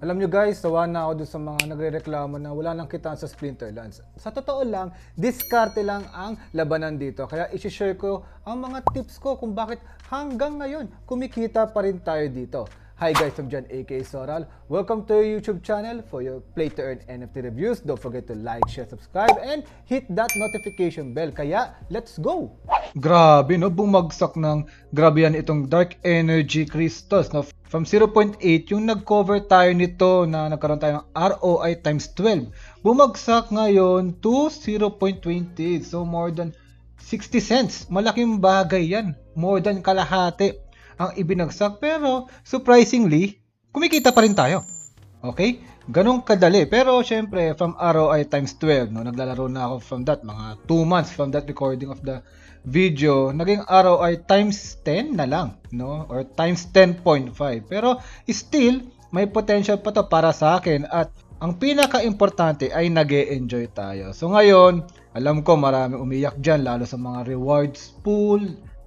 Alam nyo guys, sawa na ako dun sa mga nagre-reklamo na wala nang kitaan sa Splinterlands. Sa totoo lang, diskarte lang ang labanan dito. Kaya isi-share ko ang mga tips ko kung bakit hanggang ngayon kumikita pa rin tayo dito. Hi guys, I'm John aka Soral. Welcome to your YouTube channel for your play to earn NFT reviews. Don't forget to like, share, subscribe, and hit that notification bell. Kaya, let's go! Grabe no, bumagsak ng grabe yan itong Dark Energy Crystals. No? From 0.8, yung nag-cover tayo nito na nagkaroon tayo ng ROI times 12. Bumagsak ngayon to 0.20. So more than 60 cents. Malaking bagay yan. More than kalahati ang ibinagsak, pero surprisingly, kumikita pa rin tayo. Okay? Ganong kadali. Pero syempre, from ROI times 12, no, naglalaro na ako from that, mga 2 months from that recording of the video, naging ROI times 10 na lang, no? Or times 10.5. Pero still, may potential pa to para sa akin at ang pinaka-importante ay nag-e-enjoy tayo. So ngayon, alam ko maraming umiyak dyan, lalo sa mga rewards pool,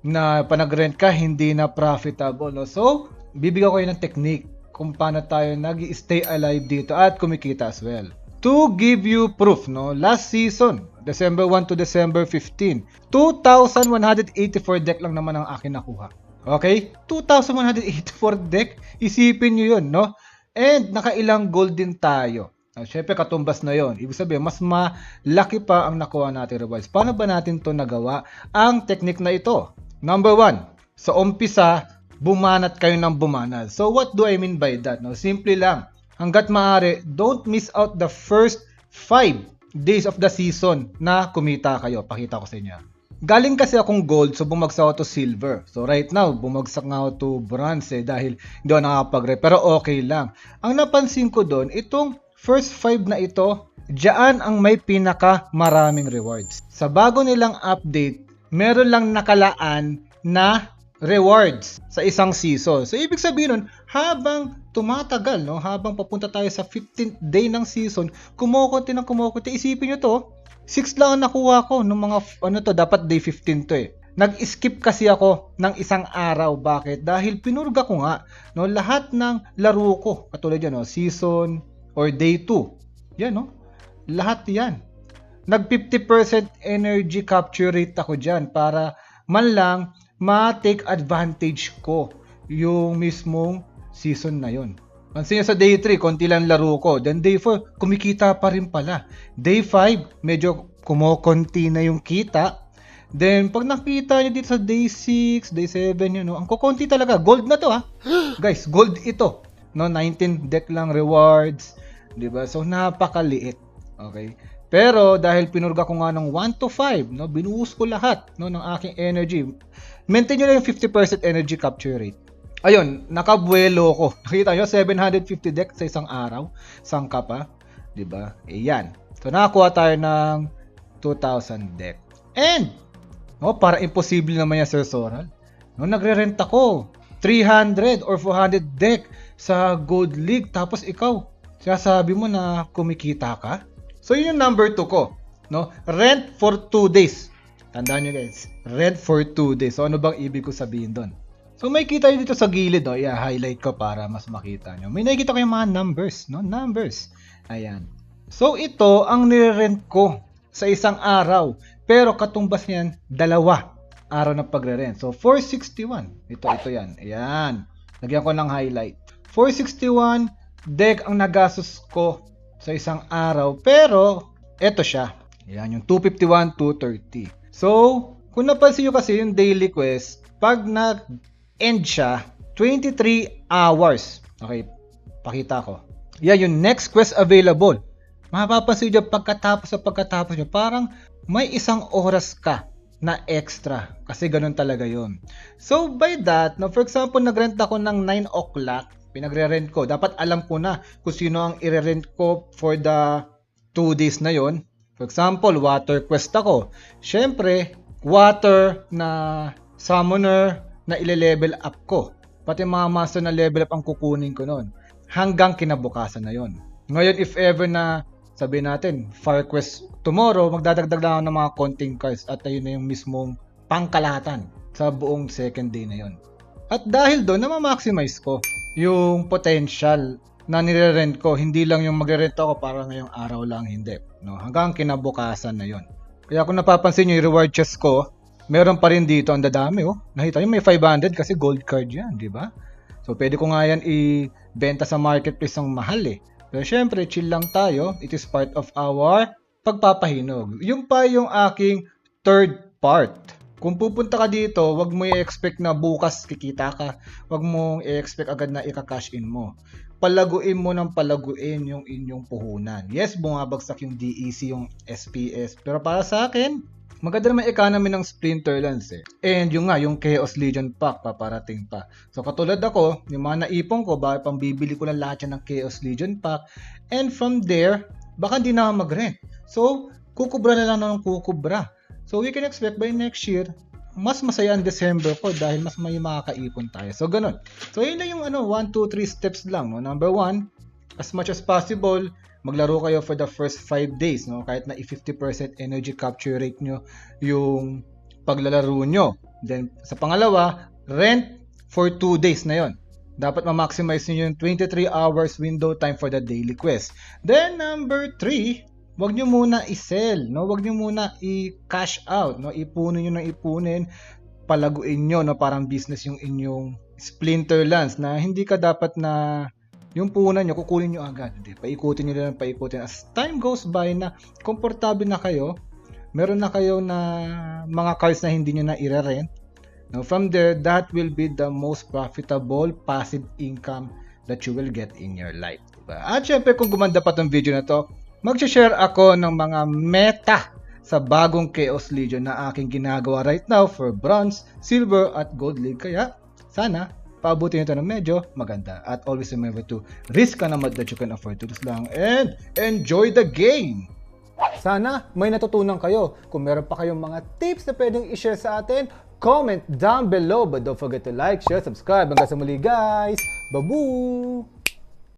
na panag-rent ka, hindi na profitable. No? So, bibigyan ko kayo ng technique kung paano tayo nag-stay alive dito at kumikita as well. To give you proof, no? Last season, December 1 to December 15, 2,184 deck lang naman ang akin nakuha. Okay? 2,184 deck, isipin nyo yun, no? And nakailang gold din tayo. Siyempre, katumbas na yon. Ibig sabihin, mas malaki pa ang nakuha natin rewards. Paano ba natin to nagawa? Ang technique na ito. Number 1, sa umpisa, bumanat kayo ng bumanat. So, what do I mean by that? No? Simple lang. Hanggat maaari, don't miss out the first 5 days of the season na kumita kayo. Pakita ko sa inyo. Galing kasi akong gold, so bumagsak ako to silver. So, right now, bumagsak nga ako to bronze dahil hindi ako nakapag-rep. Pero okay lang. Ang napansin ko doon, itong first 5 na ito, diyan ang may pinaka maraming rewards. Sa bago nilang update, meron lang nakalaan na rewards sa isang season. So, ibig sabihin nun, habang tumatagal, no, habang papunta tayo sa 15th day ng season, kumukunti ng kumukunti. Isipin nyo to, 6 lang ang nakuha ko ng mga, dapat day 15 to eh. Nag-skip kasi ako ng isang araw. Bakit? Dahil pinurga ko nga, no, lahat ng laro ko, katulad yan, no, season or day 2. Yan, no? Lahat yan. Nag 50% energy capture rate ako dyan para man lang ma-take advantage ko yung mismong season na yon. Pansin nyo sa day 3, konti lang laro ko. Then day 4, kumikita pa rin pala. Day 5, medyo kumukonti na yung kita. Then pag nakita nyo dito sa day 6, day 7, yun, no? Ang kukunti talaga. Gold na to ha. Guys, gold ito. No, 19 deck lang rewards. Diba? So napakaliit. Okay? Pero dahil pinurga ko nga ng 1 to 5, no, binuhos ko lahat, no, ng aking energy. Maintain nyo lang yung 50% energy capture rate. Ayun, nakabuelo ko. Nakita nyo, 750 deck sa isang araw. Sangka pa. Diba? Ayan. So nakakuha tayo ng 2,000 deck. And, no, para imposible naman yan, Sir Soral. No, nagre-rent ako 300 or 400 deck sa Gold League. Tapos ikaw, sinasabi mo na kumikita ka? So, yun yung number 2 ko. No? Rent for 2 days. Tandaan nyo guys. Rent for 2 days. So, ano bang ibig ko sabihin doon? So, may kita nyo dito sa gilid. No? I-highlight ko para mas makita nyo. May nakikita ko yung mga numbers. No? Numbers. Ayan. So, ito ang nire-rent ko sa isang araw. Pero katumbas niyan, 2 araw ng pagre-rent. So, 461. Ito yan. Ayan. Lagyan ko ng highlight. 461 deck ang nagastos ko sa isang araw, pero eto siya. Yan yung 251, 230. So, kung napansin nyo kasi yung daily quest, pag nag-end siya, 23 hours. Okay, pakita ko. Yan yung next quest available. Mapapansin nyo pagkatapos nyo, parang may 1 oras ka na extra. Kasi ganun talaga yun. So, by that, no, for example, nagrent ako ng 9 o'clock, pinagre-rent ko. Dapat alam ko na kung sino ang i-rent ko for the 2 days na yon. For example, water quest ako. Siyempre, water na summoner na ile-level up ko. Pati mga master na level up ang kukunin ko noon. Hanggang kinabukasan na yon. Ngayon, if ever na sabihin natin, fire quest tomorrow, magdadagdag lang ako ng mga konting cards at ayun na yung mismong pangkalahatan sa buong second day na yon. At dahil doon, na ma-maximize ko yung potential na nire-rent ko. Hindi lang yung magre-rent ako para ngayong araw lang, hindi. No? Hanggang kinabukasan na yon. Kaya kung napapansin nyo yung reward chest ko, meron pa rin dito, ang dadami oh. Nakita nyo may 500 kasi gold card yan, di ba? So pwede ko nga yan i-benta sa marketplace ng mahal eh. Pero syempre, chill lang tayo. It is part of our pagpapahinog. Yung pa yung aking third part. Kung pupunta ka dito, wag mo i-expect na bukas kikita ka. Wag mo i-expect agad na ika-cash in mo. Palaguin mo ng palaguin yung inyong puhunan. Yes, bumabagsak yung DEC, yung SPS. Pero para sa akin, maganda naman economy ng Splinterlands eh. And yung nga, yung Chaos Legion pack, paparating pa. So katulad ako, yung mga naipon ko, bakit pang bibili ko lang lahat yan ng Chaos Legion pack. And from there, baka hindi na ako mag-rent. So, kukubra na lang ng kukubra. So, we can expect by next year, mas masaya ang December ko dahil mas may makakaipon tayo. So, ganun. So, yun na yung 1, 2, 3 steps lang. No? Number 1, as much as possible, maglaro kayo for the first 5 days. No? Kahit na 50% energy capture rate nyo yung paglalaro nyo. Then, sa pangalawa, rent for 2 days na yon. Dapat ma-maximize nyo yung 23 hours window time for the daily quest. Then, number 3, wag nyo muna i-sell, no? Wag nyo muna i-cash out, no? Ipunin nyo ng ipunin, palaguin nyo, no? Parang business yung inyong Splinterlands na hindi ka dapat na yung punan nyo, kukunin nyo agad. Hindi, paikutin nyo lang, paikutin. As time goes by na komportable na kayo, meron na kayo na mga cards na hindi nyo na i-rent. Now, from there, that will be the most profitable passive income that you will get in your life. Diba? At syempre, kung gumanda pa tong video na to, mag-share ako ng mga meta sa bagong Chaos Legion na aking ginagawa right now for Bronze, Silver at Gold League. Kaya sana paabutin ito ng medyo maganda. At always remember to risk an amount that you can afford to lose lang and enjoy the game! Sana may natutunan kayo. Kung meron pa kayong mga tips na pwedeng i-share sa atin, comment down below. But don't forget to like, share, subscribe. Hanggang sa muli guys! Babu!